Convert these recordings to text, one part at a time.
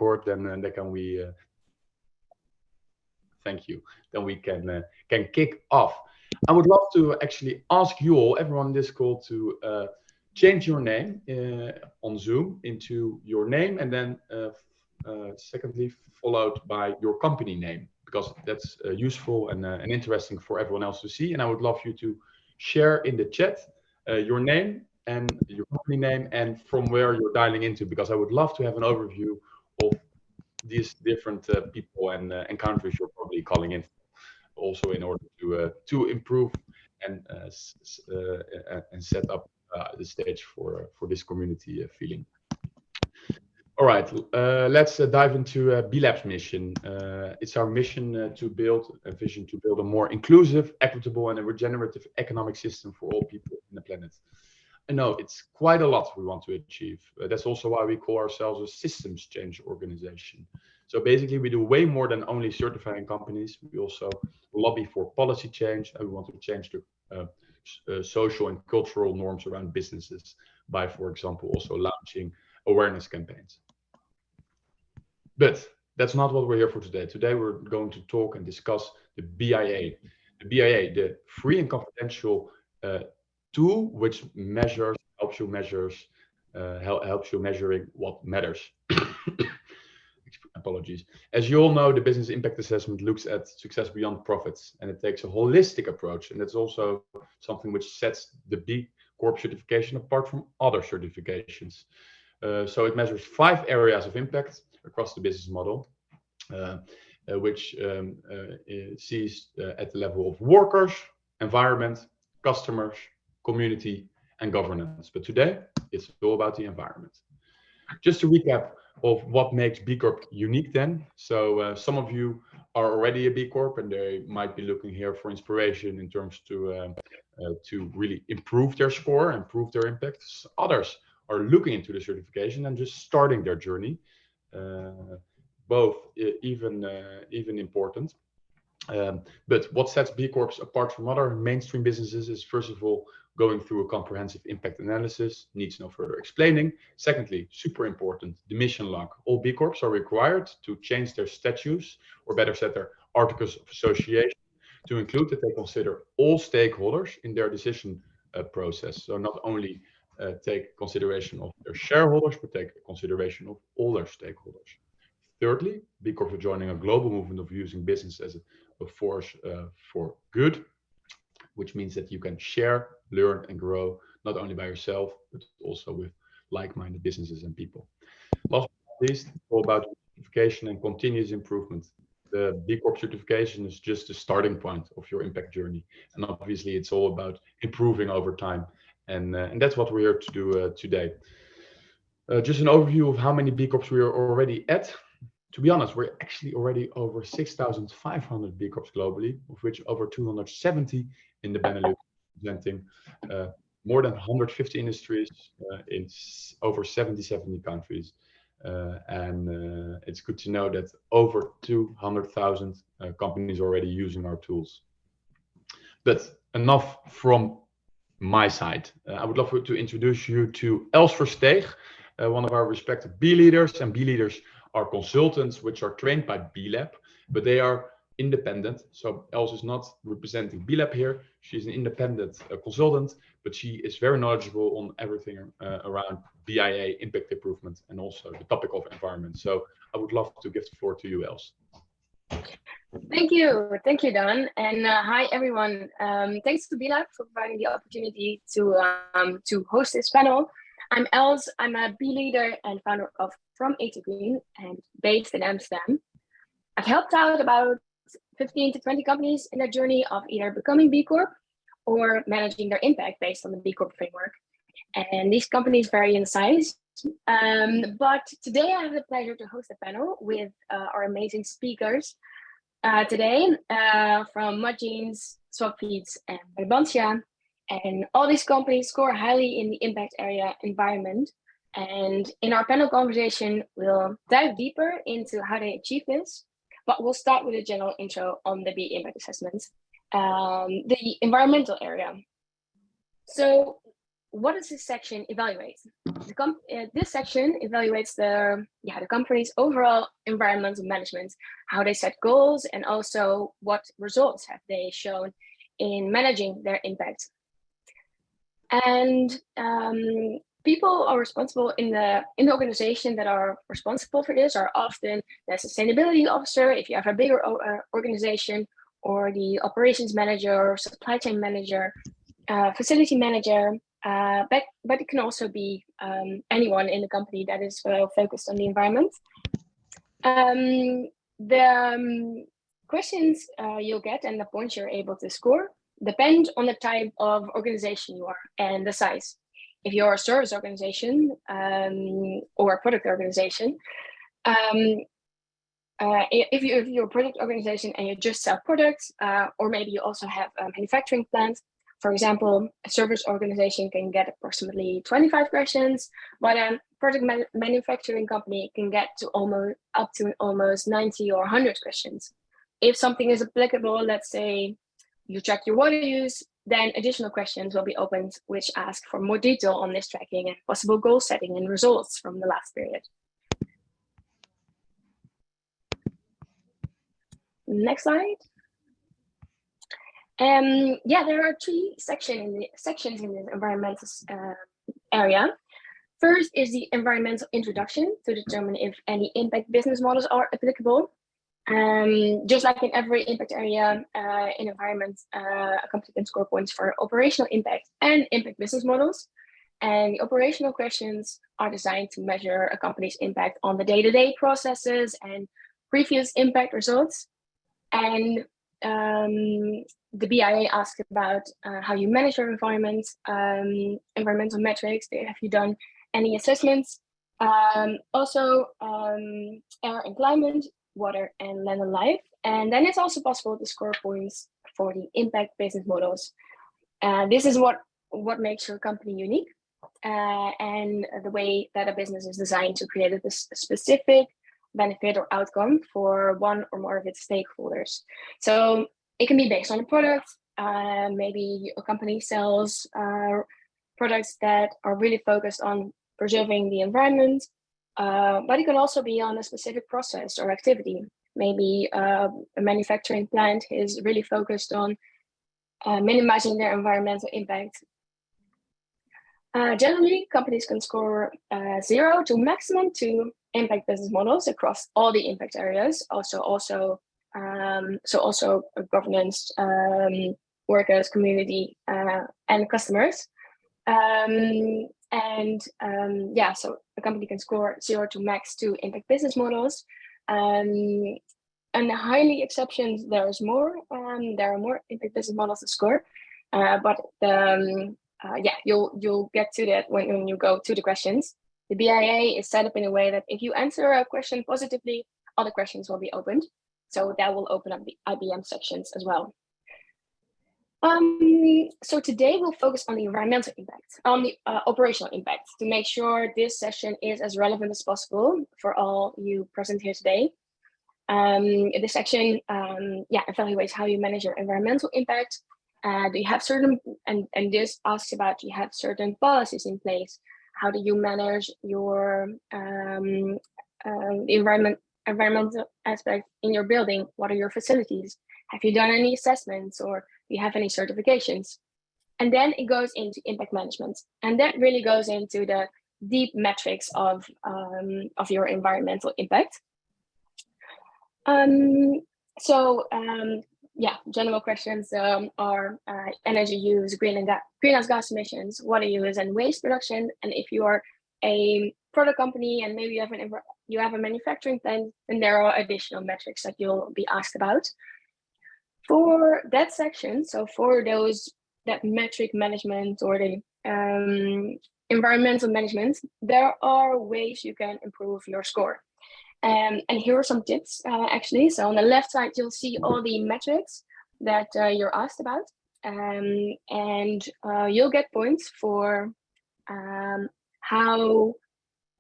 record, then can we. Thank you. Then we can kick off. I would love to actually ask you all, everyone in this call, to change your name on Zoom into your name, and then secondly, followed by your company name, because that's useful and interesting for everyone else to see. And I would love you to share in the chat your name and your company name and from where you're dialing into, because I would love to have an overview of these different people and countries you're probably calling in, also in order to improve and set up the stage for this community feeling. All right, let's dive into B Lab's mission. It's our mission to build a vision to build a more inclusive, equitable, and a regenerative economic system for all people on the planet. I know it's quite a lot we want to achieve. That's also why we call ourselves a systems change organization. So basically, we do way more than only certifying companies. We also lobby for policy change, and we want to change the social and cultural norms around businesses by, for example, also launching awareness campaigns. But that's not what we're here for today. Today, we're going to talk and discuss the BIA. The BIA, the free and confidential tool which helps you measuring what matters. Apologies. As you all know, the business impact assessment looks at success beyond profits, and it takes a holistic approach. And that's also something which sets the B Corp certification apart from other certifications. So it measures 5 areas of impact across the business model, which sees at the level of workers, environment, customers, community, and governance. But today, it's all about the environment. Just to recap of what makes B Corp unique then. So some of you are already a B Corp, and they might be looking here for inspiration in terms to really improve their score, improve their impact. Others are looking into the certification and just starting their journey. Both even important. But what sets B Corps apart from other mainstream businesses is, first of all, going through a comprehensive impact analysis, needs no further explaining. Secondly, super important, the mission lock. All B Corps are required to change their statutes, or better said, their articles of association, to include that they consider all stakeholders in their decision process. So not only take consideration of their shareholders, but take consideration of all their stakeholders. Thirdly, B Corps are joining a global movement of using business as a force for good, which means that you can share, learn, and grow, not only by yourself, but also with like-minded businesses and people. Last but not least, it's all about certification and continuous improvement. The B Corp certification is just the starting point of your impact journey. And obviously, it's all about improving over time. And that's what we're here to do today. Just an overview of how many B Corps we are already at. To be honest, we're actually already over 6,500 B Corps globally, of which over 270 in the Benelux, representing more than 150 industries in over 70 countries. And it's good to know that over 200,000 companies are already using our tools. But enough from my side. I would love to introduce you to Els Versteeg, one of our respected B leaders. And B leaders are consultants which are trained by B Lab, but they are independent. So Els is not representing B Lab here. She's an independent consultant, but she is very knowledgeable on everything around BIA, impact improvement, and also the topic of environment. So I would love to give the floor to you, Els. Thank you, Don, and hi everyone. Thanks to B Lab for providing the opportunity to host this panel. I'm Els. I'm a B leader and founder of From A to Green, and based in Amsterdam. I've helped out about 15 to 20 companies in their journey of either becoming B Corp or managing their impact based on the B Corp framework. And these companies vary in size. But today I have the pleasure to host a panel with our amazing speakers. Today from Mud Jeans, Swapfeeds, and Barbantia. And all these companies score highly in the impact area environment. And in our panel conversation, we'll dive deeper into how they achieve this. But we'll start with a general intro on the B impact assessment, the environmental area. So what does this section evaluate? This section evaluates the company's overall environmental management, how they set goals, and also what results have they shown in managing their impact. And people are responsible in the organization that are responsible for this are often the sustainability officer, if you have a bigger organization, or the operations manager, supply chain manager, facility manager, but it can also be anyone in the company that is focused on the environment. The questions you'll get and the points you're able to score depend on the type of organization you are and the size. If you're a service organization or a product organization, if you're a product organization and you just sell products, or maybe you also have a manufacturing plant, for example, a service organization can get approximately 25 questions, but a product manufacturing company can get to almost 90 or 100 questions. If something is applicable, let's say you track your water use, then additional questions will be opened which ask for more detail on this tracking and possible goal setting and results from the last period. Next slide. There are three sections in the environmental area. First is the environmental introduction to determine if any impact business models are applicable. Just like in every impact area in environment, a company can score points for operational impact and impact business models. And the operational questions are designed to measure a company's impact on the day-to-day processes and previous impact results. And the BIA asked about how you manage your environment, environmental metrics. Have you done any assessments? Also, air and climate, water and land and life. And then it's also possible to score points for the impact business models. This is what makes your company unique and the way that a business is designed to create a specific benefit or outcome for one or more of its stakeholders. So it can be based on a product. Maybe a company sells products that are really focused on preserving the environment, but it can also be on a specific process or activity. Maybe a manufacturing plant is really focused on minimizing their environmental impact. Generally, companies can score 0 to maximum 2 impact business models across all the impact areas. Also governance, workers, community, and customers. So a company can score 0 to max 2 impact business models. And highly exceptions, there is more. There are more impact business models to score, but you'll get to that when you go to the questions. The BIA is set up in a way that if you answer a question positively, other questions will be opened. So that will open up the IBM sections as well. So today we'll focus on the environmental impact, on the operational impact, to make sure this session is as relevant as possible for all you present here today. This section evaluates how you manage your environmental impact. Do you have certain, and this asks about, do you have certain policies in place? How do you manage your environmental aspect in your building? What are your facilities? Have you done any assessments, or do you have any certifications? And then it goes into impact management, and that really goes into the deep metrics of your environmental impact. General questions are energy use, greenhouse gas emissions, water use, and waste production. And if you are a product company and maybe you have a manufacturing plant, then there are additional metrics that you'll be asked about. For that section, so for that metric management or the environmental management, there are ways you can improve your score. And here are some tips, actually. So on the left side, you'll see all the metrics that you're asked about. And you'll get points for how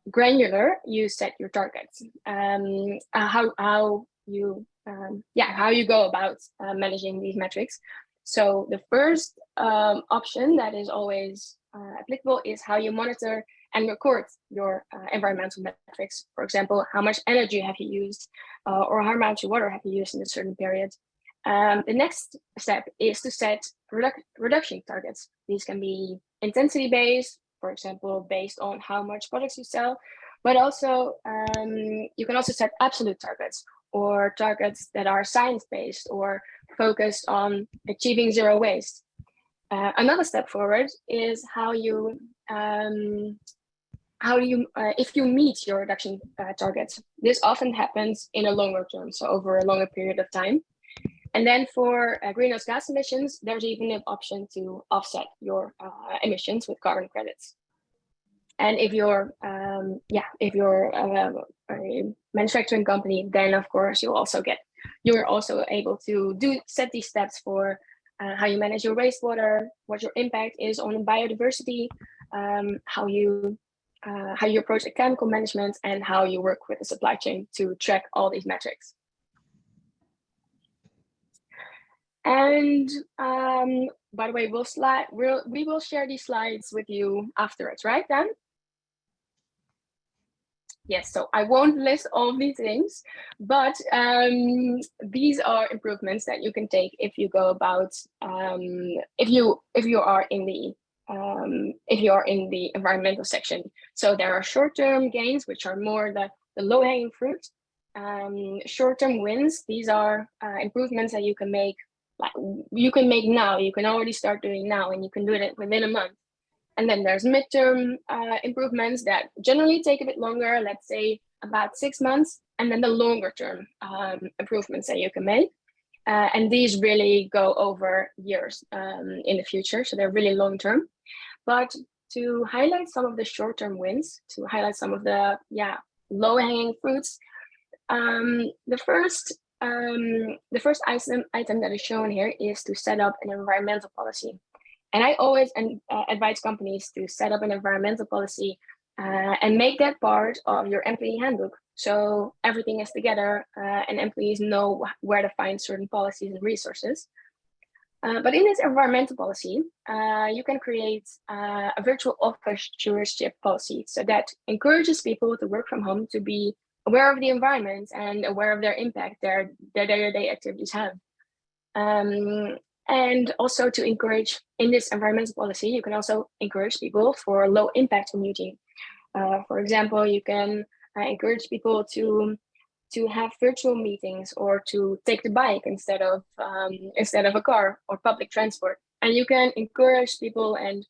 granular you set your targets, how you go about managing these metrics. So the first option that is always applicable is how you monitor and record your environmental metrics. For example, how much energy have you used, or how much water have you used in a certain period. The next step is to set reduction targets. These can be intensity based, for example, based on how much products you sell, but also you can also set absolute targets, or targets that are science-based or focused on achieving zero waste. Another step forward is if you meet your reduction targets. This often happens in a longer term, so over a longer period of time. And then for greenhouse gas emissions, there's even an option to offset your emissions with carbon credits. And if you're a manufacturing company, then of course you're also able to set these steps for how you manage your wastewater, what your impact is on biodiversity, how you approach chemical management, and how you work with the supply chain to track all these metrics. And by the way, we will share these slides with you afterwards, right, Dan? Yes, so I won't list all these things, but these are improvements that you can take if you go about if you are in the environmental section. So there are short-term gains, which are more the low-hanging fruit. Short-term wins, these are improvements that you can make. Like you can make now. You can already start doing now, and you can do it within a month. And then there's midterm improvements that generally take a bit longer, let's say about 6 months, and then the longer term improvements that you can make. And these really go over years in the future, so they're really long term. But to highlight some of the short term wins, to highlight some of the low hanging fruits, the first item that is shown here is to set up an environmental policy. And I always advise companies to set up an environmental policy and make that part of your employee handbook. So everything is together and employees know where to find certain policies and resources. But in this environmental policy, you can create a virtual office stewardship policy, so that encourages people to work from home to be aware of the environment and aware of their impact their day-to-day activities have. And also to encourage, in this environmental policy, you can also encourage people for low impact commuting. For example, you can encourage people to have virtual meetings, or to take the bike instead of a car or public transport. And you can encourage people and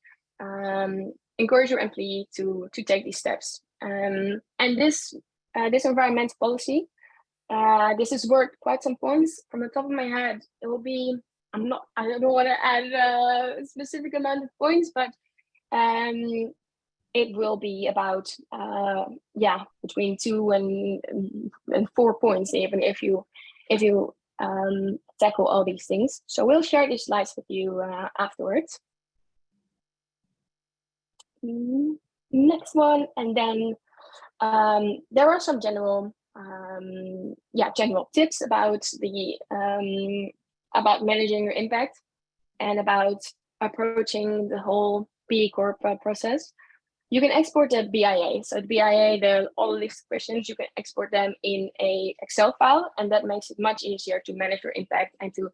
encourage your employee to take these steps. And this environmental policy, this is worth quite some points. From the top of my head, it will be, I don't want to add a specific amount of points, but it will be about between 2 and 4 points, even if you tackle all these things. So we'll share these slides with you afterwards. Next one, and then there are some general tips about about managing your impact and about approaching the whole B Corp process. You can export the BIA. So the BIA, all of these questions, you can export them in a Excel file, and that makes it much easier to manage your impact and to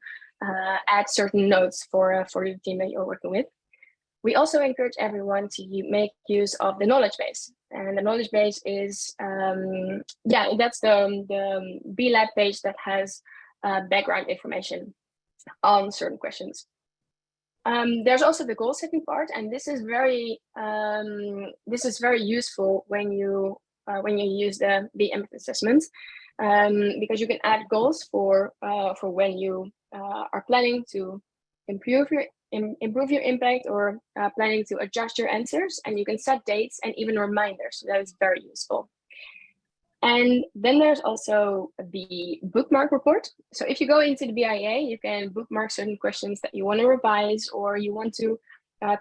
add certain notes for the team that you're working with. We also encourage everyone to make use of the knowledge base. And the knowledge base is, that's the B Lab page that has background information on certain questions. There's also the goal setting part, and this is very useful when you use the impact assessments, because you can add goals for when you are planning to improve your impact, or planning to adjust your answers, and you can set dates and even reminders. So that is very useful. And then there's also the bookmark report. So if you go into the BIA, you can bookmark certain questions that you want to revise, or you want to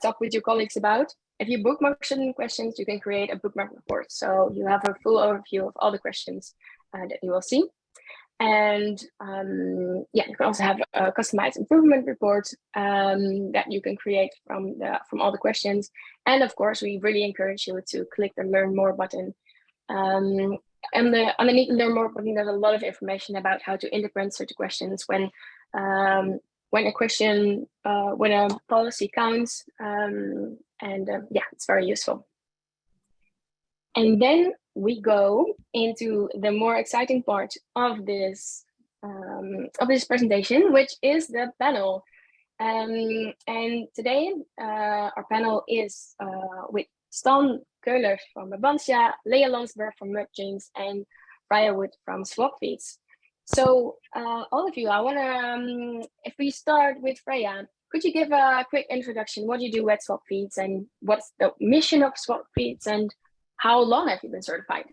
talk with your colleagues about. If you bookmark certain questions, you can create a bookmark report. So you have a full overview of all the questions that you will see. And yeah, you can also have a customized improvement report that you can create from all the questions. And of course, we really encourage you to click the Learn More button. And underneath the Learn More button, there's a lot of information about how to interpret certain questions when a question, when a policy counts. Yeah, it's very useful. And then we go into the more exciting part of this presentation, which is the panel. And today our panel is with Stan Keulers from Brabantia, Leah Landsberg from Mud Jeans, and Freya Wood from Swap Feeds. So all of you, I want to, if we start with Freya, could you give a quick introduction? What do you do at Swap Feeds, and what's the mission of Swap Feeds, and how long have you been certified?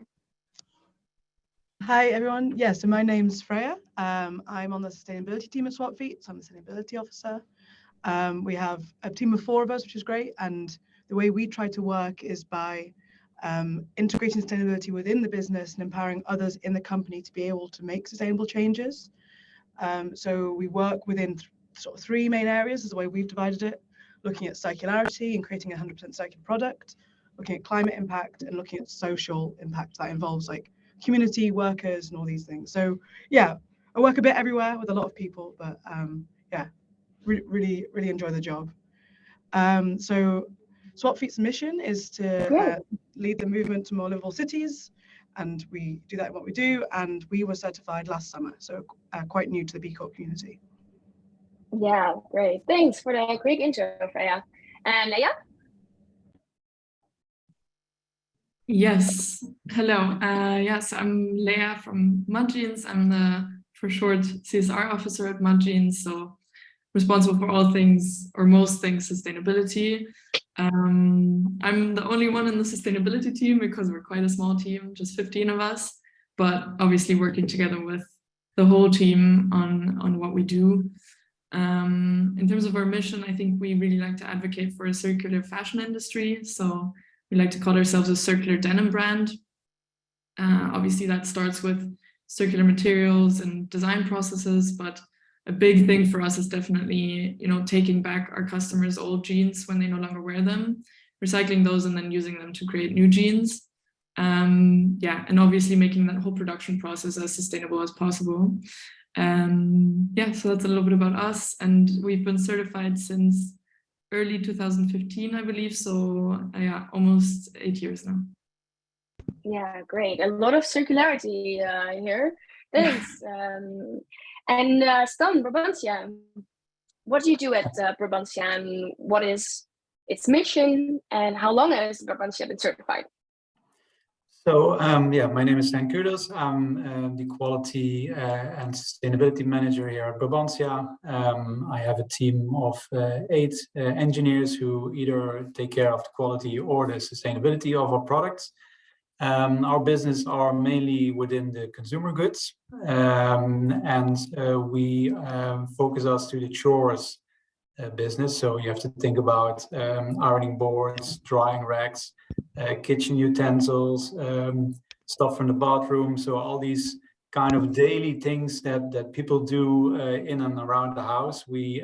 Hi everyone. Yeah, so my name's Freya. I'm on the sustainability team at Swap Feeds. I'm the sustainability officer. We have a team of 4 of us, which is great. And the way we try to work is by integrating sustainability within the business and empowering others in the company to be able to make sustainable changes. So we work within sort of 3 main areas is the way we've divided it: looking at circularity and creating a 100% circular product, looking at climate impact, and looking at social impact that involves like community, workers, and all these things. So yeah, I work a bit everywhere with a lot of people, but yeah, really enjoy the job. So Swap Feeds' mission is to lead the movement to more livable cities, and we do that in what we do. And we were certified last summer, so quite new to the B Corp community. Yeah, great. Thanks for the quick intro, Freya. And Leah? Yes, hello. Yes, I'm Leah from Mud Jeans. I'm the, for short, CSR officer at Mud Jeans, so responsible for all things, or most things, sustainability. I'm the only one in the sustainability team because we're quite a small team, just 15 of us, but obviously working together with the whole team on what we do. In terms of our mission, I think we really like to advocate for a circular fashion industry. So we like to call ourselves a circular denim brand. Obviously that starts with circular materials and design processes, but a big thing for us is definitely, you know, taking back our customers' old jeans when they no longer wear them, recycling those and then using them to create new jeans. Yeah, and obviously making that whole production process as sustainable as possible. Yeah, so that's a little bit about us, and we've been certified since early 2015, I believe. So yeah, almost 8 years now. Yeah, great. A lot of circularity here. Thanks. And Stan, Brabantia, what do you do at Brabantia, and what is its mission, and how long has Brabantia been certified? So yeah, my name is Stan Keulers. I'm the quality and sustainability manager here at Brabantia. I have a team of 8 engineers who either take care of the quality or the sustainability of our products. Our business are mainly within the consumer goods, and we focus us to the chores business. So you have to think about ironing boards, drying racks, kitchen utensils, stuff from the bathroom. So all these kind of daily things that people do in and around the house, we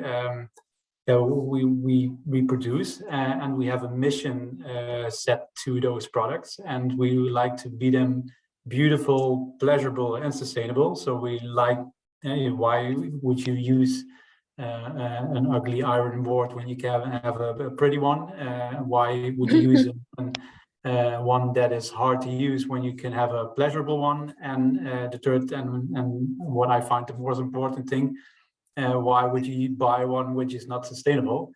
produce, and we have a mission set to those products, and we like to be them beautiful, pleasurable, and sustainable. So we like, why would you use an ugly iron board when you can have a pretty one? Why would you use one that is hard to use when you can have a pleasurable one? And the third, and what I find the most important thing, why would you buy one which is not sustainable?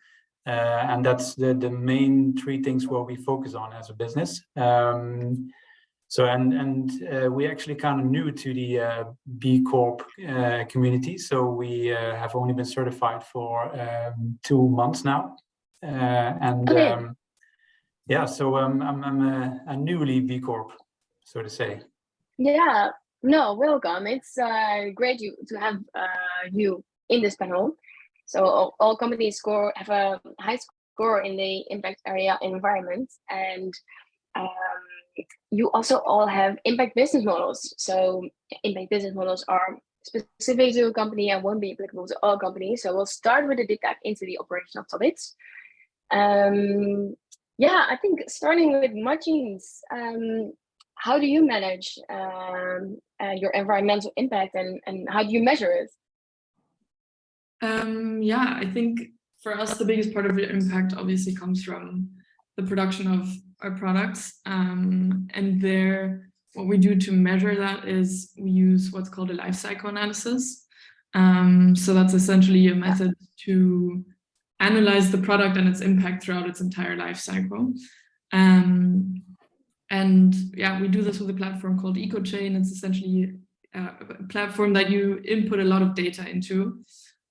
And that's the main 3 things where we focus on as a business. So we actually kind of new to the B Corp community. So we have only been certified for 2 months now. Yeah, so I'm a newly B Corp, so to say. Yeah, no, welcome. It's great to have you in this panel. So all companies have a high score in the impact area environment, and you also all have impact business models. So impact business models are specific to a company and won't be applicable to all companies. So we'll start with a deep dive into the operational topics. Yeah, I think starting with margins, how do you manage your environmental impact, and how do you measure it? Yeah, I think for us, the biggest part of the impact obviously comes from the production of our products. And there, what we do to measure that is we use what's called a life cycle analysis. So that's essentially a method to analyze the product and its impact throughout its entire life cycle. And yeah, we do this with a platform called EcoChain. It's essentially a platform that you input a lot of data into.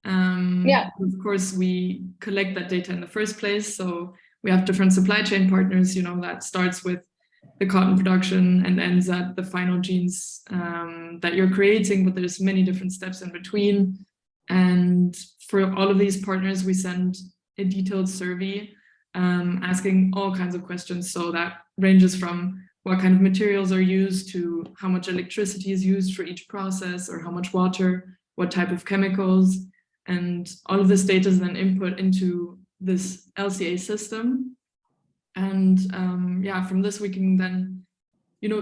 Of course, we collect that data in the first place. So we have different supply chain partners, that starts with the cotton production and ends at the final jeans that you're creating, but there's many different steps in between. And for all of these partners, we send a detailed survey asking all kinds of questions. So that ranges from what kind of materials are used to how much electricity is used for each process, or how much water, what type of chemicals. And all of this data is then input into this LCA system. And from this, we can then,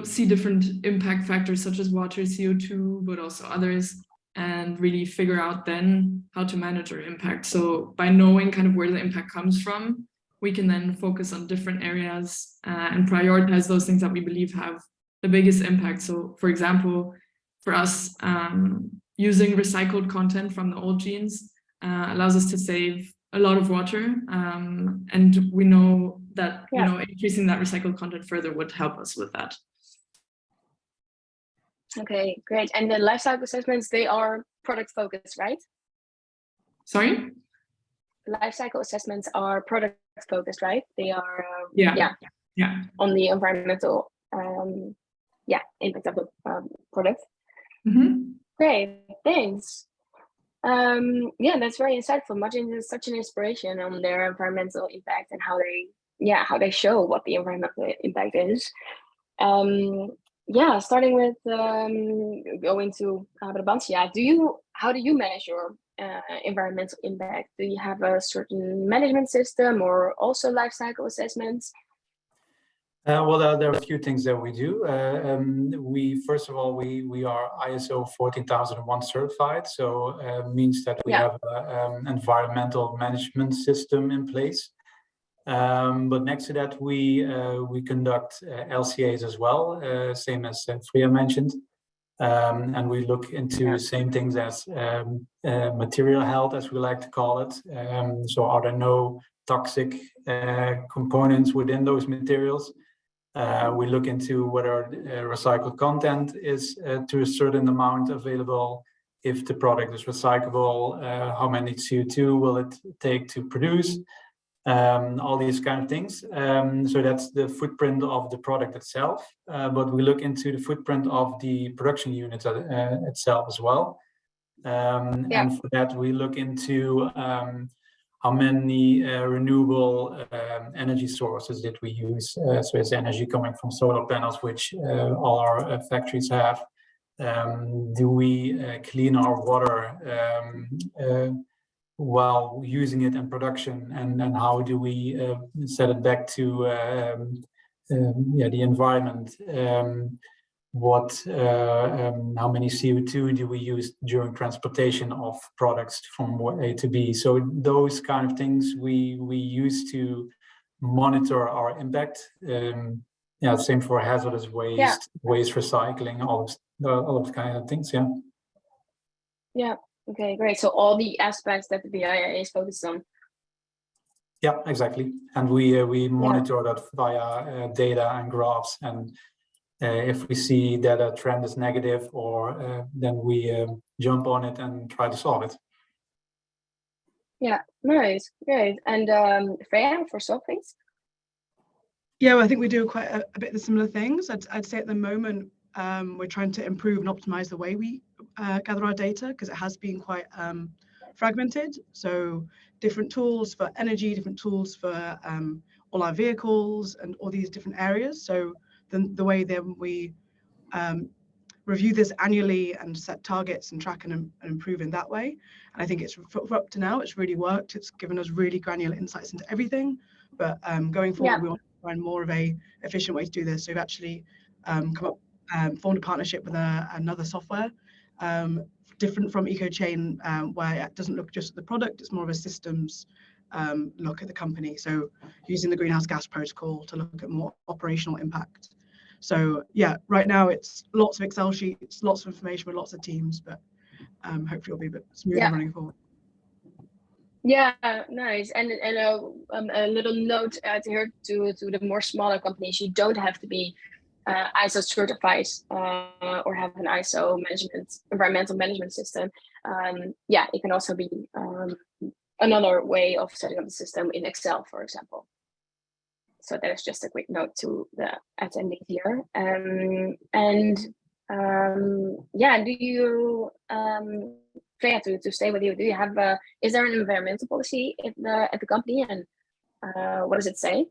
see different impact factors such as water, CO2, but also others, and really figure out then how to manage our impact. So by knowing kind of where the impact comes from, we can then focus on different areas and prioritize those things that we believe have the biggest impact. So for example, for us, using recycled content from the old jeans allows us to save a lot of water. And we know that, increasing that recycled content further would help us with that. Okay, great. And the life cycle assessments, they are product focused, right? Sorry? Life cycle assessments are product focused, right? They are on the environmental impact of the product. Mm-hmm. Great, thanks. That's very insightful. Margins is such an inspiration on their environmental impact and how they show what the environmental impact is. Starting with going to Brabantsia, how do you manage your environmental impact? Do you have a certain management system or also life cycle assessments? Well, there are a few things that we do. First of all, we are ISO 14001 certified, so means that we have an environmental management system in place. But next to that, we conduct LCAs as well, same as Freya mentioned, and we look into same things as material health, as we like to call it. So are there no toxic components within those materials? We look into whether recycled content is to a certain amount available. If the product is recyclable, how many CO2 will it take to produce? All these kind of things. So that's the footprint of the product itself. But we look into the footprint of the production unit itself as well. And for that, we look into how many renewable energy sources did we use. So it's energy coming from solar panels, which all our factories have. Do we clean our water while using it in production, and then how do we set it back to the environment? How many CO2 do we use during transportation of products from A to B? So those kind of things we use to monitor our impact. Same for hazardous waste, waste recycling, all of kind of things. Yeah. Okay, great. So all the aspects that the BIA is focused on. Yeah, exactly. And we monitor that via data and graphs. And if we see that a trend is negative, or then we jump on it and try to solve it. Yeah, nice, great. And Freya, for Softface? Yeah, well, I think we do quite a bit of similar things. I'd say at the moment, we're trying to improve and optimize the way we gather our data, because it has been quite fragmented. So different tools for energy, different tools for all our vehicles and all these different areas. So the way that we review this annually and set targets and track and improve in that way. And I think it's for up to now, it's really worked. It's given us really granular insights into everything. But going forward, we want to find more of a efficient way to do this. So we've actually formed a partnership with another software, different from EcoChain, where it doesn't look just at the product, it's more of a systems look at the company. So using the greenhouse gas protocol to look at more operational impact. So yeah, right now it's lots of Excel sheets, lots of information with lots of teams, but hopefully it'll be a bit smoother running forward. Yeah, nice. And a little note here to the more smaller companies: you don't have to be ISO certified or have an ISO environmental management system. Yeah, it can also be another way of setting up the system in Excel, for example. So that is just a quick note to the attendees here. Yeah, do you, Freya, to stay with you, do you have is there an environmental policy at the company, and what does it say?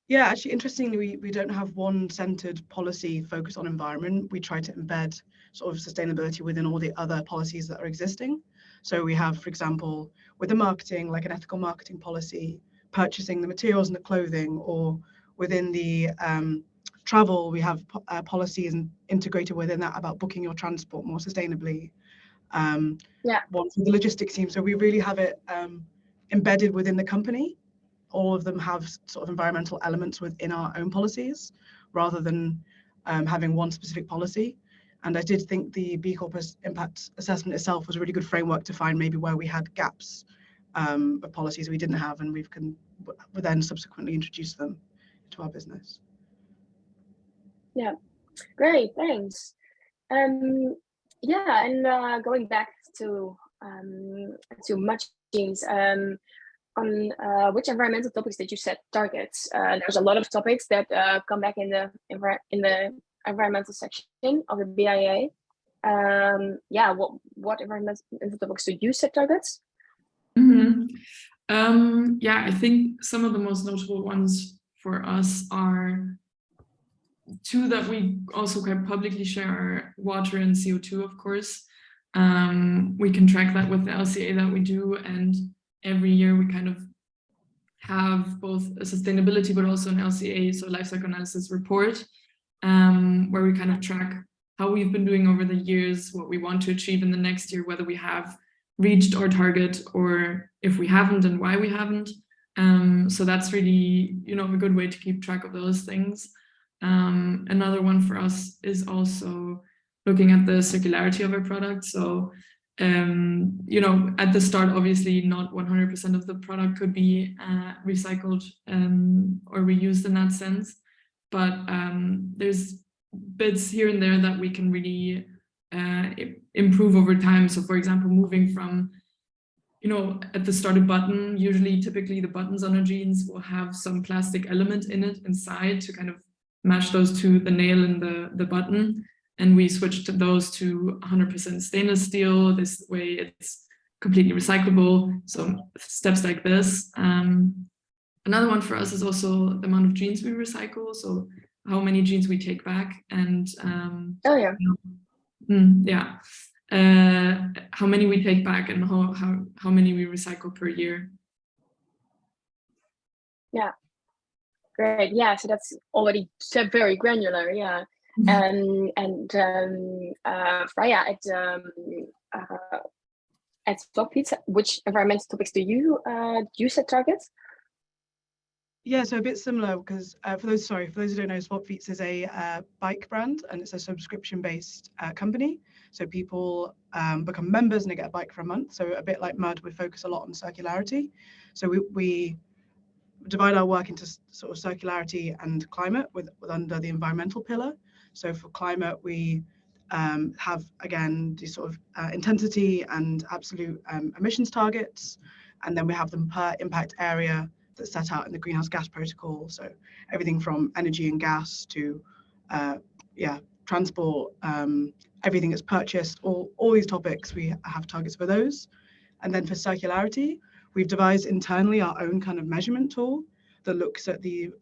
Yeah, actually, interestingly, we don't have one centered policy focused on environment. We try to embed sort of sustainability within all the other policies that are existing. So we have, for example, with the marketing, like an ethical marketing policy, purchasing the materials and the clothing, or within the travel, we have policies and integrated within that about booking your transport more sustainably. One for the logistics team. So we really have it embedded within the company. All of them have sort of environmental elements within our own policies, rather than having one specific policy. And I did think the B Corp impact assessment itself was a really good framework to find maybe where we had gaps of policies we didn't have, and we then subsequently introduce them to our business. Yeah, great, thanks. Yeah, and going back to Machines, on which environmental topics did you set targets? There's a lot of topics that come back in the environmental section of the BIA. Yeah, what environmental topics do you set targets? Yeah, I think some of the most notable ones for us are two that we also quite publicly share: are water and CO2, of course. We can track that with the LCA that we do, and every year we kind of have both a sustainability but also an LCA, so life cycle analysis report, where we kind of track how we've been doing over the years, what we want to achieve in the next year, whether we have reached our target or if we haven't and why we haven't. So that's really, a good way to keep track of those things. Another one for us is also looking at the circularity of our product. So at the start, obviously not 100% of the product could be recycled or reused in that sense, but there's bits here and there that we can really improve over time. So for example, moving from, at the start a button, typically the buttons on our jeans will have some plastic element in it inside to kind of match those to the nail in the button. And we switched those to 100% stainless steel. This way it's completely recyclable. So steps like this. Another one for us is also the amount of jeans we recycle. So how many jeans we take back, and how many we take back, and how many we recycle per year. Yeah, great. Yeah, so that's already very granular. Yeah. And Freya, at SwapFeet, which environmental topics do you set targets? Yeah, so a bit similar, because for those who don't know, SwapFeet is a bike brand, and it's a subscription-based company. So people become members and they get a bike for a month. So a bit like Mud, we focus a lot on circularity. So we divide our work into sort of circularity and climate with under the environmental pillar. So for climate, we have, again, the sort of intensity and absolute emissions targets. And then we have them per impact area that's set out in the greenhouse gas protocol. So everything from energy and gas to, transport, everything that's purchased, all these topics, we have targets for those. And then for circularity, we've devised internally our own kind of measurement tool that looks at the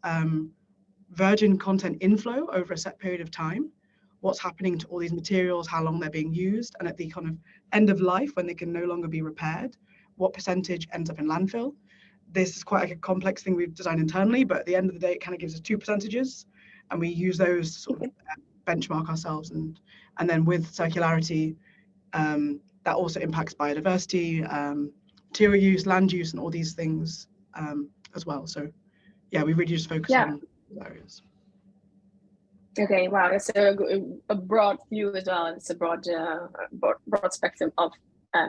virgin content inflow over a set period of time, what's happening to all these materials, how long they're being used, and at the kind of end of life, when they can no longer be repaired, what percentage ends up in landfill. This is quite a complex thing we've designed internally, but at the end of the day, it kind of gives us 2 percentages, and we use those to sort of benchmark ourselves. And then with circularity, that also impacts biodiversity, material use, land use, and all these things as well. So yeah, we really just focus on those areas. Okay, wow, that's a broad view as well. It's a broad spectrum of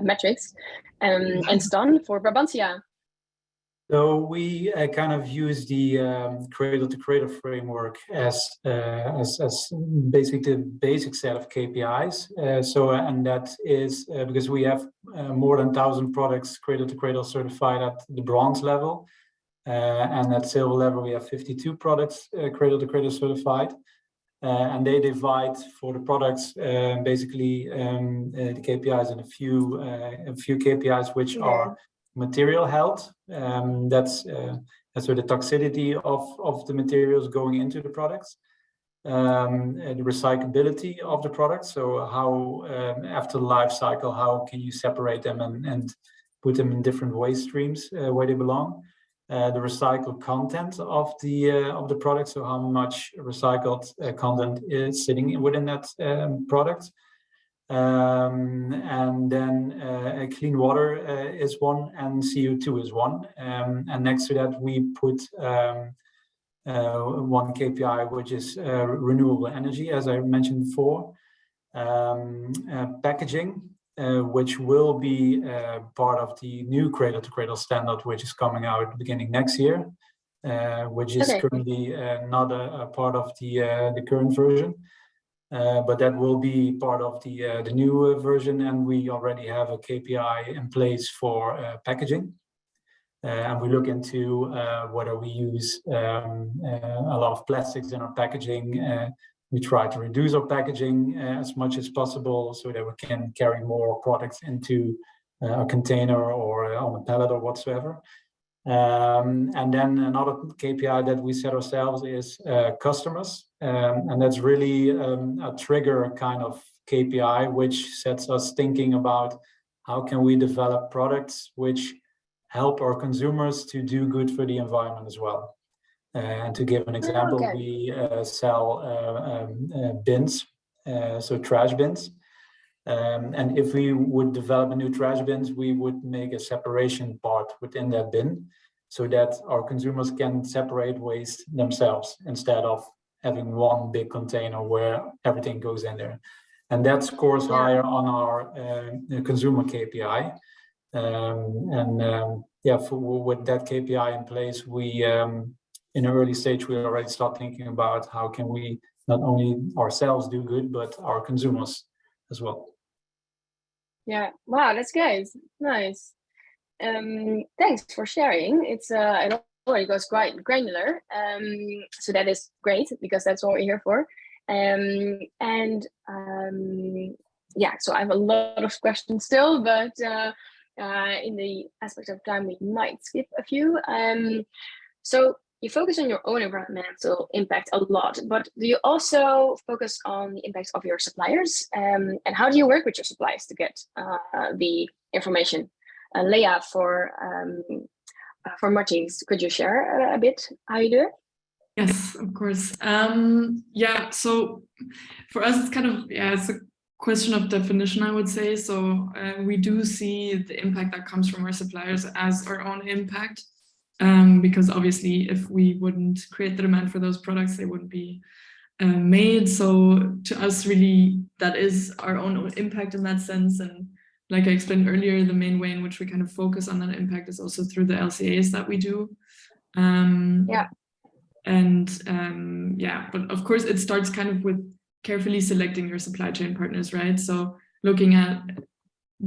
metrics. And Stan, for Brabantia. So we kind of use the cradle-to-cradle framework as basically the basic set of KPIs. And that is because we have more than 1,000 products cradle-to-cradle certified at the bronze level, and at silver level we have 52 products cradle-to-cradle certified. And they divide for the products basically the KPIs in a few KPIs which are material health. That's the toxicity of the materials going into the products, the recyclability of the products. So how after the life cycle, how can you separate them and put them in different waste streams where they belong? The recycled content of the product, so how much recycled content is sitting within that product, and then clean water is one, and CO2 is one, and next to that we put one KPI which is renewable energy, as I mentioned before, packaging. Which will be part of the new cradle-to-cradle standard, which is coming out beginning next year, which is currently not a part of the current version, but that will be part of the new version, and we already have a KPI in place for packaging, and we look into whether we use a lot of plastics in our packaging. We try to reduce our packaging as much as possible so that we can carry more products into a container or on a pallet or whatsoever. And then another KPI that we set ourselves is customers. And that's really a trigger kind of KPI, which sets us thinking about how can we develop products which help our consumers to do good for the environment as well. And to give an example, we sell bins, so trash bins. And if we would develop a new trash bins, we would make a separation part within that bin so that our consumers can separate waste themselves instead of having one big container where everything goes in there. And that scores higher on our consumer KPI. With that KPI in place, we in an early stage, we already start thinking about how can we not only ourselves do good, but our consumers as well. Yeah, wow, that's great. Nice. Thanks for sharing. It already goes quite granular. So that is great because that's what we're here for. So I have a lot of questions still, but in the aspect of time, we might skip a few. So you focus on your own environmental impact a lot, but do you also focus on the impacts of your suppliers? And how do you work with your suppliers to get the information? Leah, for Martins, could you share a bit how you do it? Yes, of course. So for us, it's kind of, it's a question of definition, I would say. So we do see the impact that comes from our suppliers as our own impact. Because obviously if we wouldn't create the demand for those products, they wouldn't be made. So to us, really, that is our own impact in that sense. And like I explained earlier, the main way in which we kind of focus on that impact is also through the LCAs that we do. But of course it starts kind of with carefully selecting your supply chain partners, right? So looking at,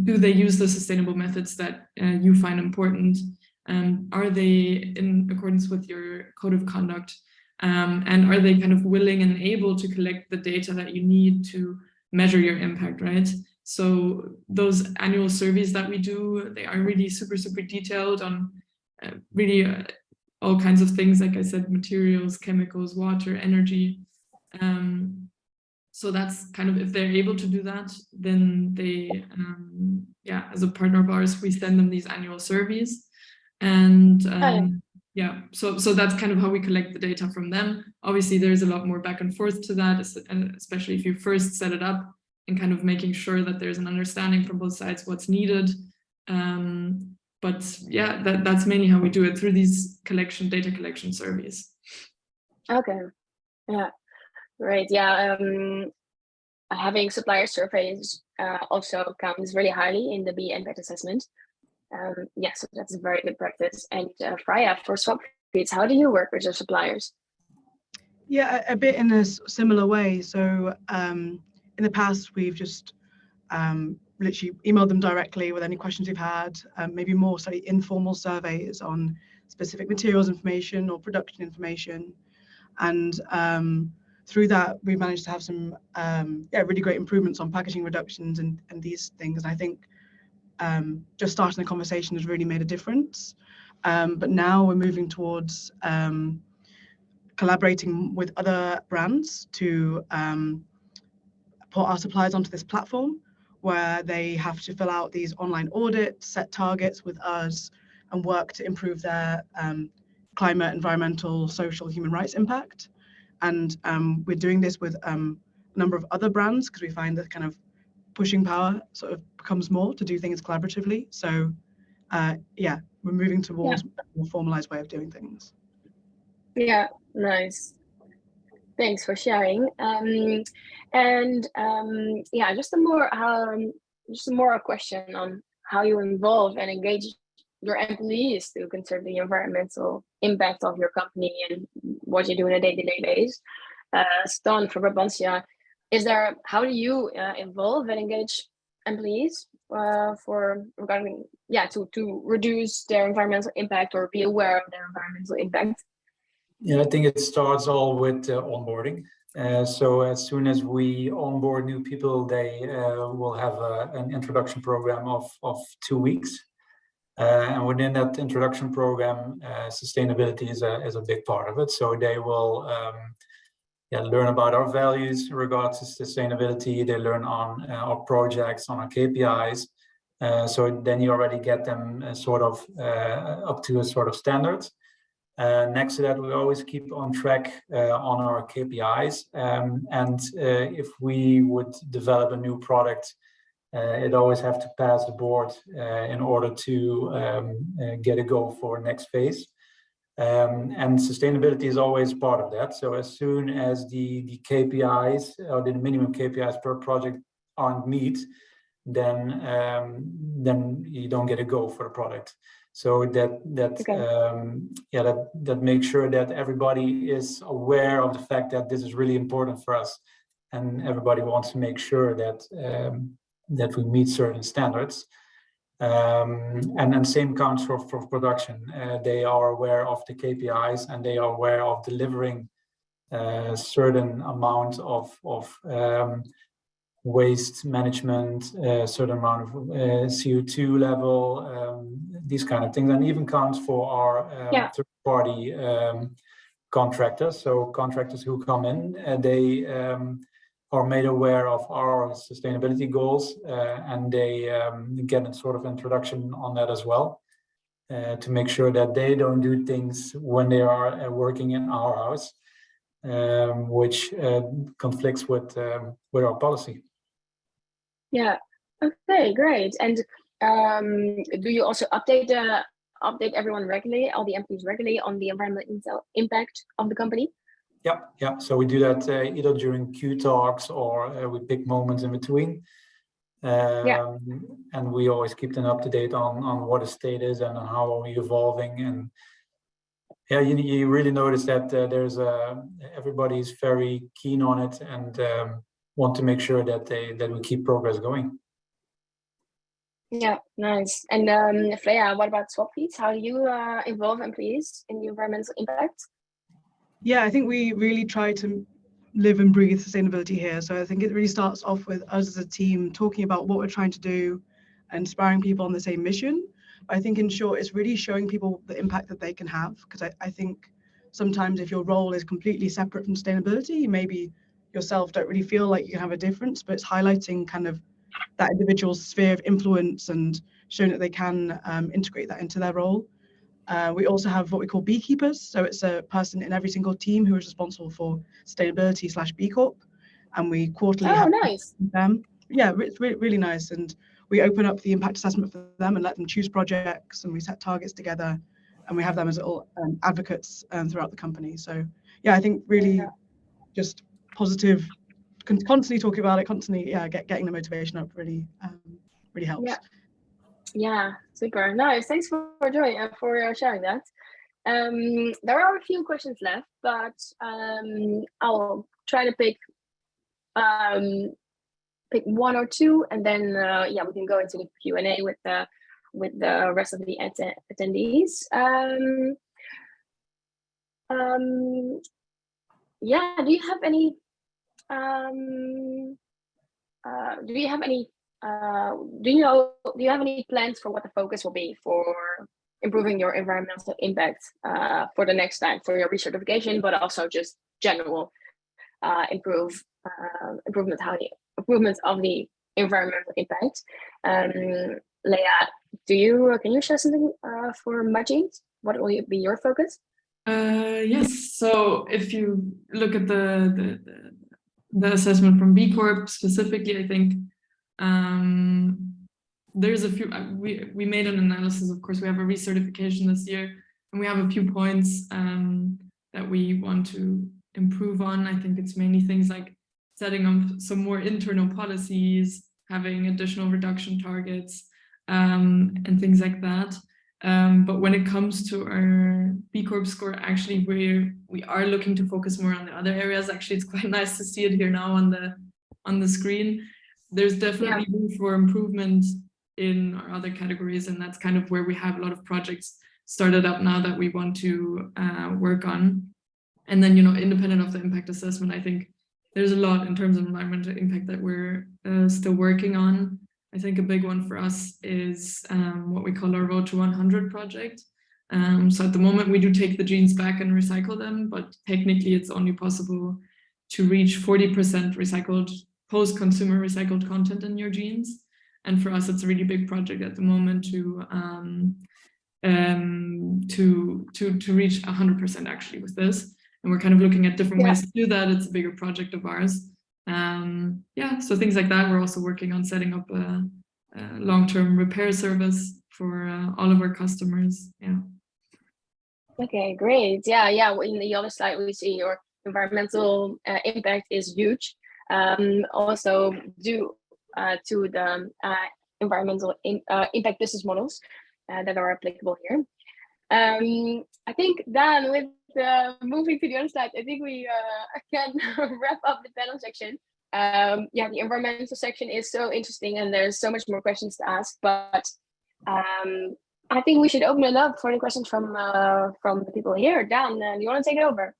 do they use the sustainable methods that you find important? Are they in accordance with your code of conduct? And are they kind of willing and able to collect the data that you need to measure your impact, right? So those annual surveys that we do, they are really super, super detailed on all kinds of things, like I said, materials, chemicals, water, energy. So that's kind of, if they're able to do that, then they, as a partner of ours, we send them these annual surveys. And so that's kind of how we collect the data from them. Obviously, there's a lot more back and forth to that, especially if you first set it up, and kind of making sure that there's an understanding from both sides what's needed. But yeah, that's mainly how we do it, through these data collection surveys. Okay. Yeah. Right. Yeah. Having supplier surveys also counts really highly in the B impact assessment. So that's a very good practice. And Freya, for swap feeds, how do you work with your suppliers? Yeah, a bit in a similar way. So in the past, we've just literally emailed them directly with any questions we've had, maybe more slightly informal surveys on specific materials information or production information. And through that, we've managed to have some really great improvements on packaging reductions and these things. And I think just starting the conversation has really made a difference. But now we're moving towards collaborating with other brands to put our suppliers onto this platform, where they have to fill out these online audits, set targets with us, and work to improve their climate, environmental, social, human rights impact. And we're doing this with a number of other brands, because we find that kind of pushing power sort of becomes more to do things collaboratively. So we're moving towards a more formalized way of doing things. Yeah, nice. Thanks for sharing. Just a more question on how you involve and engage your employees to conserve the environmental impact of your company and what you do on a day-to-day basis. Stan from Brabantia, how do you involve and engage employees to reduce their environmental impact or be aware of their environmental impact? Yeah, I think it starts all with onboarding. So as soon as we onboard new people, they will have an introduction program of 2 weeks. And within that introduction program, sustainability is a big part of it. So they will learn about our values in regards to sustainability. They learn on our projects, on our KPIs. So then you already get them up to a sort of standards. Next to that, we always keep on track on our KPIs. If we would develop a new product, it always have to pass the board in order to get a go for next phase. And sustainability is always part of that. So as soon as the KPIs or the minimum KPIs per project aren't met, then you don't get a go for the product. So that makes sure that everybody is aware of the fact that this is really important for us, and everybody wants to make sure that we meet certain standards. And then same counts for production. They are aware of the KPIs, and they are aware of delivering a certain amount of waste management, certain amount of CO2 level, these kind of things, and even counts for our third-party contractors. So contractors who come in, they are made aware of our sustainability goals, and they get a sort of introduction on that as well, to make sure that they don't do things when they are working in our house, which conflicts with our policy. Yeah. Okay, great. And do you also update everyone regularly, all the employees regularly, on the environmental impact of the company? Yeah. So we do that either during Q talks or we pick moments in between. And we always keep them up to date on what the state is and how are we evolving. And you really notice that everybody's very keen on it and want to make sure that we keep progress going. Yeah, nice. And Freya, what about swap feeds? How do you involve employees in the environmental impact? Yeah, I think we really try to live and breathe sustainability here. So I think it really starts off with us as a team talking about what we're trying to do and inspiring people on the same mission. But I think in short, it's really showing people the impact that they can have. Because I think sometimes if your role is completely separate from sustainability, maybe yourself don't really feel like you can have a difference, but it's highlighting kind of that individual's sphere of influence and showing that they can integrate that into their role. We also have what we call beekeepers. So it's a person in every single team who is responsible for sustainability / B Corp. And we quarterly have nice. them. Yeah, it's really nice. And we open up the impact assessment for them and let them choose projects, and we set targets together, and we have them as little advocates throughout the company. So yeah, I think really just positive, constantly talking about it, constantly getting the motivation up really helps. Yeah, super nice. Thanks for sharing that. There are a few questions left, but I'll try to pick one or two, and then we can go into the Q&A with the rest of the attendees. Do you have any do you have any plans for what the focus will be for improving your environmental impact for the next time, for your recertification, but also just general improvement of the environmental impact? Leah, can you share something for Mudgeons? What will be your focus? Yes. So if you look at the assessment from B Corp specifically, I think there's a few. We made an analysis. Of course, we have a recertification this year, and we have a few points that we want to improve on. I think it's mainly things like setting up some more internal policies, having additional reduction targets, and things like that. But when it comes to our B Corp score, actually we are looking to focus more on the other areas. Actually, it's quite nice to see it here now on the screen. There's definitely room for improvement in our other categories, and that's kind of where we have a lot of projects started up now that we want to work on. And then, independent of the impact assessment, I think there's a lot in terms of environmental impact that we're still working on. I think a big one for us is what we call our Road to 100 project. So at the moment, we do take the jeans back and recycle them, but technically it's only possible to reach 40% recycled, post-consumer recycled content in your jeans. And for us, it's a really big project at the moment to reach 100% actually with this. And we're kind of looking at different ways to do that. It's a bigger project of ours. So things like that. We're also working on setting up a long-term repair service for all of our customers. Okay, great. In the other slide, we see your environmental impact is huge. Also due to the environmental impact business models that are applicable here. I think, Dan, with moving to the other slide, I think we can wrap up the panel section. The environmental section is so interesting, and there's so much more questions to ask. But I think we should open it up for the questions from the people here. Dan, do you want to take it over?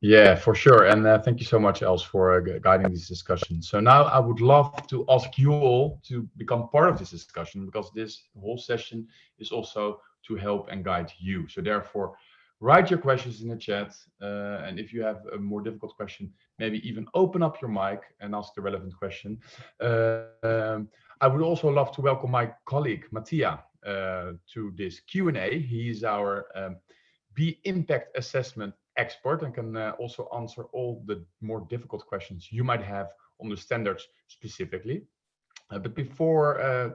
Yeah, for sure. And thank you so much, Els, for guiding this discussion. So now I would love to ask you all to become part of this discussion, because this whole session is also to help and guide you. So therefore, write your questions in the chat. And if you have a more difficult question, maybe even open up your mic and ask the relevant question. I would also love to welcome my colleague, Mattia, to this Q&A. He is our B Impact Assessment expert and can also answer all the more difficult questions you might have on the standards specifically. But before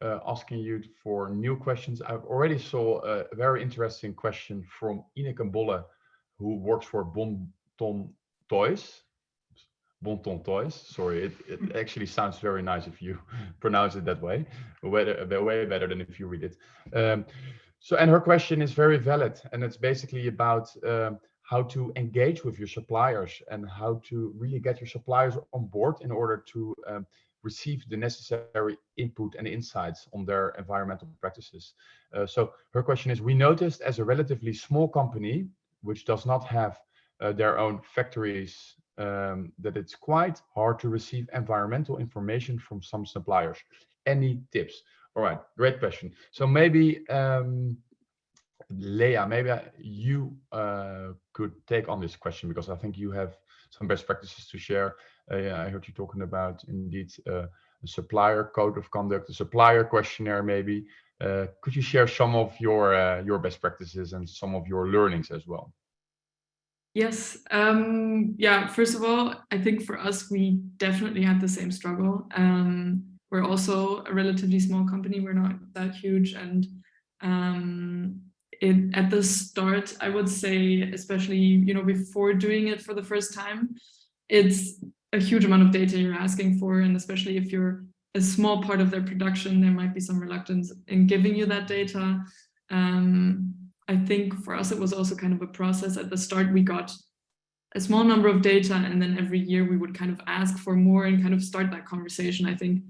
asking you for new questions, I've already saw a very interesting question from Ineke Bolle, who works for Bon Ton Toys. Bon Ton Toys, sorry, it actually sounds very nice if you pronounce it that way, way better than if you read it. And her question is very valid, and it's basically about how to engage with your suppliers and how to really get your suppliers on board in order to receive the necessary input and insights on their environmental practices. So her question is, we noticed as a relatively small company, which does not have their own factories, that it's quite hard to receive environmental information from some suppliers. Any tips? All right, great question. So maybe Leah, maybe you could take on this question, because I think you have some best practices to share. Yeah, I heard you talking about indeed a supplier code of conduct, a supplier questionnaire, maybe. Could you share some of your best practices and some of your learnings as well? Yes. Yeah, first of all, I think for us, we definitely had the same struggle. We're also a relatively small company. We're not that huge. And at the start, I would say, especially, you know, before doing it for the first time, it's a huge amount of data you're asking for. And especially if you're a small part of their production, there might be some reluctance in giving you that data. I think for us, it was also kind of a process. At the start, we got a small number of data, and then every year we would kind of ask for more and kind of start that conversation. I think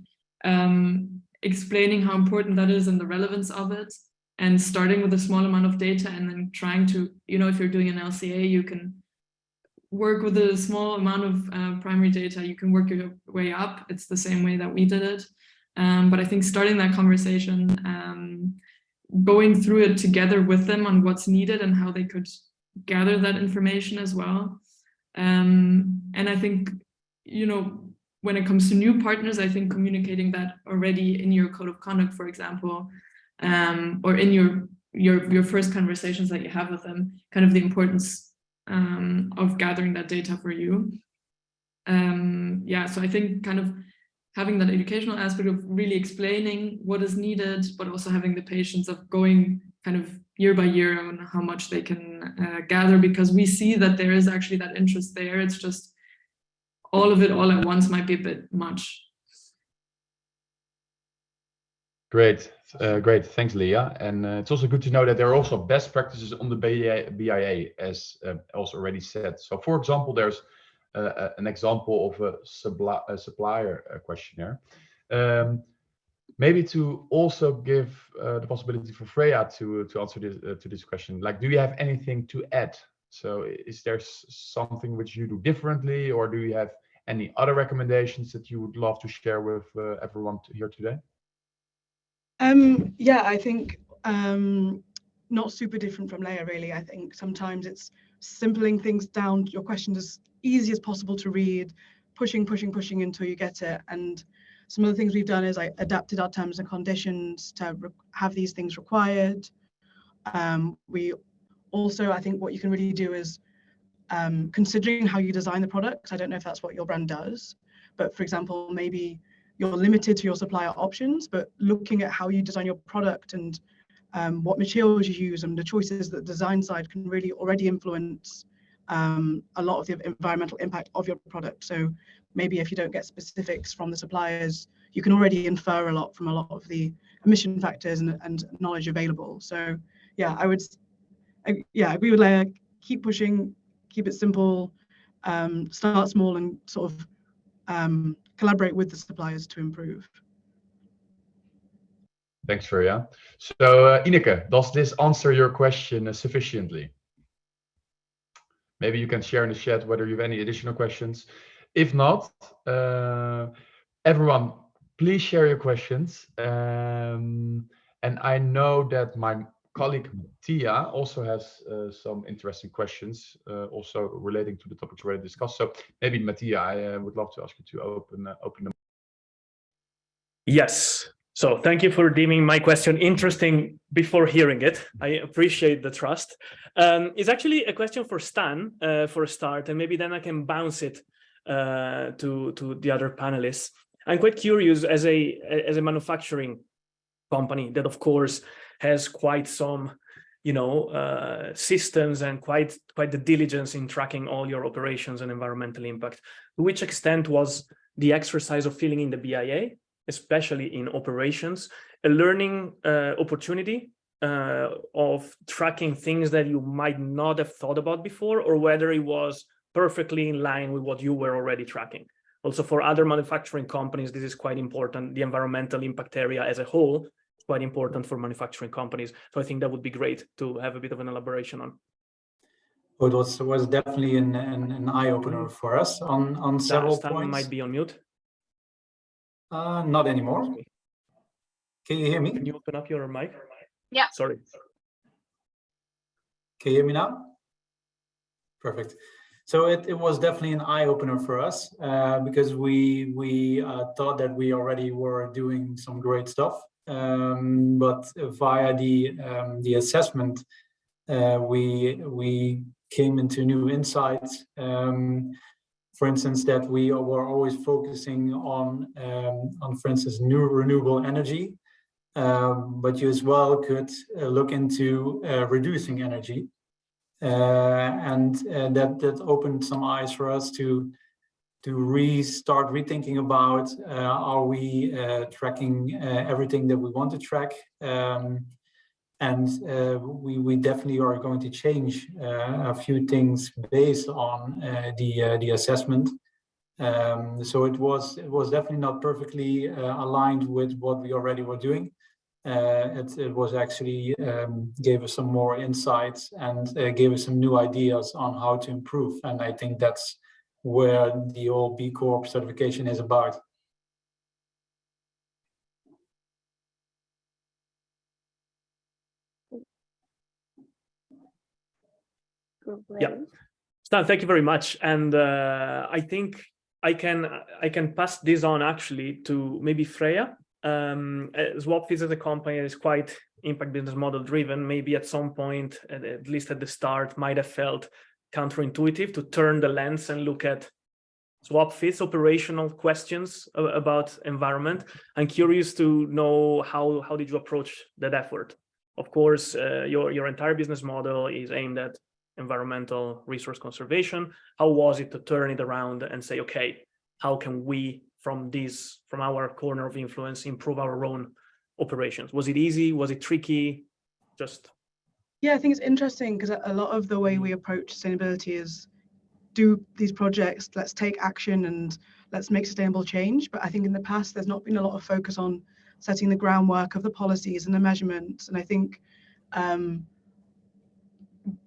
explaining how important that is and the relevance of it, and starting with a small amount of data and then trying to, you know, if you're doing an LCA, you can work with a small amount of primary data, you can work your way up. It's the same way that we did it. But I think starting that conversation, going through it together with them on what's needed and how they could gather that information as well. And I think, you know, when it comes to new partners, I think communicating that already in your code of conduct, for example, or in your first conversations that you have with them, kind of the importance of gathering that data for you. Yeah, so I think kind of having that educational aspect of really explaining what is needed, but also having the patience of going kind of year by year on how much they can gather, because we see that there is actually that interest there. It's just all of it all at once might be a bit much. Great, great. Thanks, Leah. And it's also good to know that there are also best practices on the BIA, as also already said. So, for example, there's an example of a supplier questionnaire. Maybe to also give the possibility for Freya to answer this question. Like, do you have anything to add? So, is there something which you do differently, or do you have any other recommendations that you would love to share with everyone here today? Yeah, I think not super different from Leah, really. I think sometimes it's simpling things down, your question as easy as possible to read, pushing until you get it. And some of the things we've done is I adapted our terms and conditions to have these things required. We also, I think what you can really do is considering how you design the product. I don't know if that's what your brand does, but for example, maybe you're limited to your supplier options, but looking at how you design your product and what materials you use and the choices that the design side can really already influence a lot of the environmental impact of your product. So maybe if you don't get specifics from the suppliers, you can already infer a lot from a lot of the emission factors and knowledge available. So yeah, I agree with Leah, keep pushing, keep it simple, start small and sort of collaborate with the suppliers to improve. Thanks, Freya. So, Ineke, does this answer your question sufficiently? Maybe you can share in the chat whether you have any additional questions. If not, everyone, please share your questions. And I know that my colleague Tia also has some interesting questions, also relating to the topics already discussed. So maybe Mattia, I would love to ask you to open them. Yes. So thank you for deeming my question interesting before hearing it. I appreciate the trust. It's actually a question for Stan for a start, and maybe then I can bounce it to the other panelists. I'm quite curious, as a manufacturing company that, of course, has quite some, systems and quite the diligence in tracking all your operations and environmental impact. To which extent was the exercise of filling in the BIA, especially in operations, a learning opportunity of tracking things that you might not have thought about before, or whether it was perfectly in line with what you were already tracking? Also, for other manufacturing companies, this is quite important. The environmental impact area as a whole is quite important for manufacturing companies. So I think that would be great to have a bit of an elaboration on. It was definitely an eye-opener for us on several points. Might be on mute. Not anymore. Can you hear me? Can you open up your mic? Yeah. Sorry. Can you hear me now? Perfect. So it was definitely an eye opener for us because we thought that we already were doing some great stuff, but via the assessment, we came into new insights. For instance, that we were always focusing on for instance, new renewable energy, but you as well could look into reducing energy. And that opened some eyes for us to start rethinking about are we tracking everything that we want to track, and we definitely are going to change a few things based on the assessment. So it was definitely not perfectly aligned with what we already were doing. It was actually gave us some more insights and gave us some new ideas on how to improve. And I think that's where the whole B Corp certification is about. Yeah, Stan, thank you very much. And I think I can pass this on actually to maybe Freya. Swapfees as a company is quite impact business model driven. Maybe at some point, at least at the start, might have felt counterintuitive to turn the lens and look at Swapfees operational questions about environment. I'm curious to know how did you approach that effort? Of course, your entire business model is aimed at environmental resource conservation. How was it to turn it around and say, okay, how can we from our corner of influence improve our own operations? Was it easy? Was it tricky? Yeah, I think it's interesting because a lot of the way we approach sustainability is do these projects, let's take action and let's make sustainable change. But I think in the past, there's not been a lot of focus on setting the groundwork of the policies and the measurements. And I think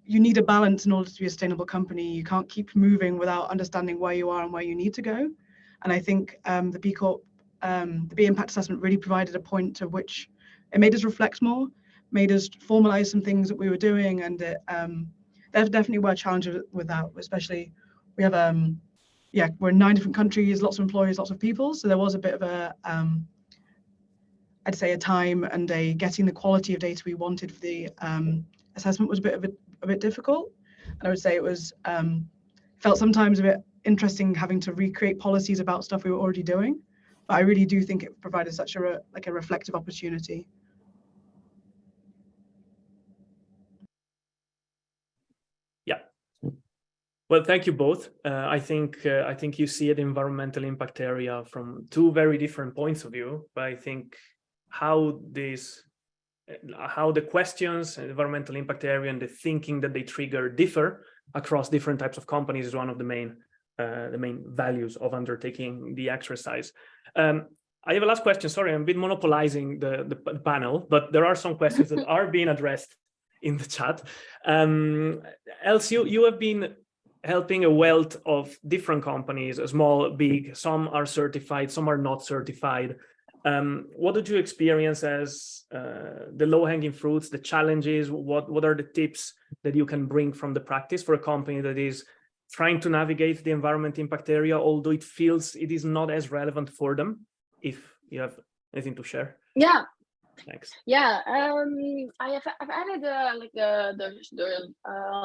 you need a balance in order to be a sustainable company. You can't keep moving without understanding where you are and where you need to go. And I think the B Corp, the B Impact Assessment really provided a point to which it made us reflect more, made us formalize some things that we were doing. And there definitely were challenges with that, especially we have, we're in 9 different countries, lots of employees, lots of people. So there was a bit of a, I'd say a time and getting the quality of data we wanted for the assessment was a bit difficult. And I would say it was, felt sometimes a bit interesting having to recreate policies about stuff we were already doing. But I really do think it provided such a reflective opportunity. Yeah. Well, thank you both. I think you see the environmental impact area from 2 very different points of view. But I think how the questions, environmental impact area, and the thinking that they trigger differ across different types of companies is one of the main values of undertaking the exercise. I have a last question. Sorry, I'm a bit monopolizing the panel, but there are some questions that are being addressed in the chat. Els, you have been helping a wealth of different companies, small, big. Some are certified, some are not certified. What did you experience as the low-hanging fruits, the challenges? What are the tips that you can bring from the practice for a company that is trying to navigate the environment impact area, although it feels it is not as relevant for them? If you have anything to share. Yeah. Thanks. Yeah, I've added the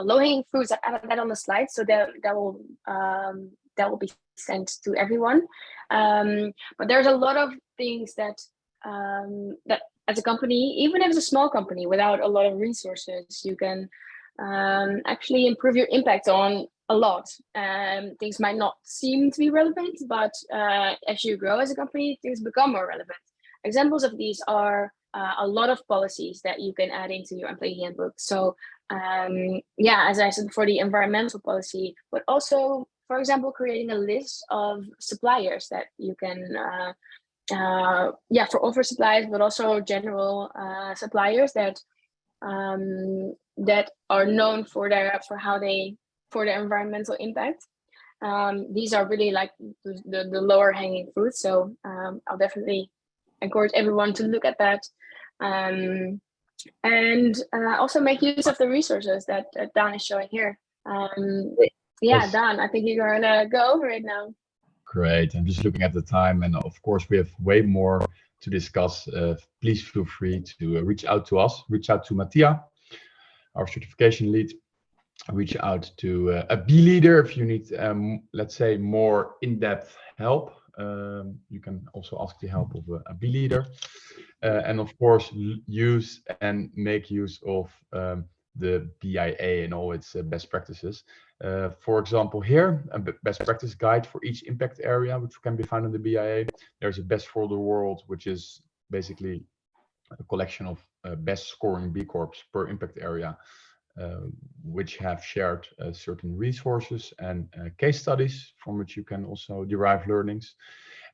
low-hanging fruits. I've added that on the slide, so that will be sent to everyone. But there's a lot of things that that as a company, even if it's a small company without a lot of resources, you can actually improve your impact on a lot. Things might not seem to be relevant, but as you grow as a company, things become more relevant. Examples of these are a lot of policies that you can add into your employee handbook. So as I said, for the environmental policy, but also, for example, creating a list of suppliers that you can, for offer suppliers, but also general suppliers that that are known for their environmental impact. These are really like the lower hanging fruit. So I'll definitely encourage everyone to look at that, and also make use of the resources that Dan is showing here. Yeah, Yes. Dan, I think you're gonna go over it now. Great. I'm just looking at the time, and of course, we have way more to discuss. Please feel free to reach out to us, reach out to Mattia, our certification lead, reach out to a B leader if you need, let's say, more in-depth help. You can also ask the help of a B leader. And of course, use and make use of the BIA and all its best practices. For example, here, a best practice guide for each impact area, which can be found in the BIA. There's a best for the world, which is basically a collection of best scoring B Corps per impact area, which have shared certain resources and case studies from which you can also derive learnings.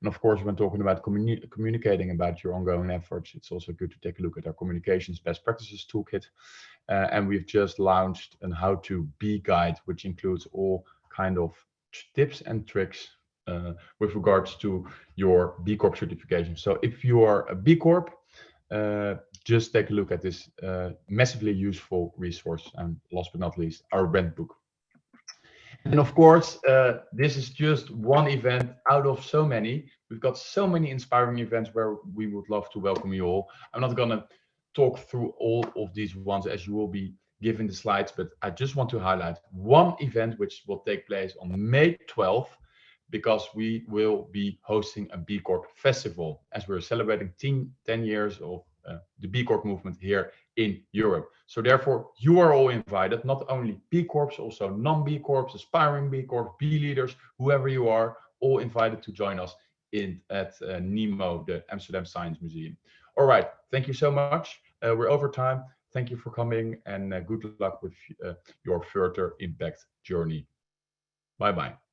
And of course, when talking about communicating about your ongoing efforts, it's also good to take a look at our communications best practices toolkit. And we've just launched an how-to be guide, which includes all kind of tips and tricks with regards to your B Corp certification. So if you are a B Corp, just take a look at this massively useful resource. And last but not least, our rent book. And of course, this is just one event out of so many. We've got so many inspiring events where we would love to welcome you all. I'm not going to talk through all of these ones as you will be given the slides, but I just want to highlight one event which will take place on May 12th, because we will be hosting a B Corp festival as we're celebrating 10 years of the B Corp movement here in Europe. So therefore, you are all invited, not only B Corps, also non-B Corps, aspiring B Corps, B leaders, whoever you are, all invited to join us at NEMO, the Amsterdam Science Museum. All right, thank you so much. We're over time. Thank you for coming, and good luck with your further impact journey. Bye-bye.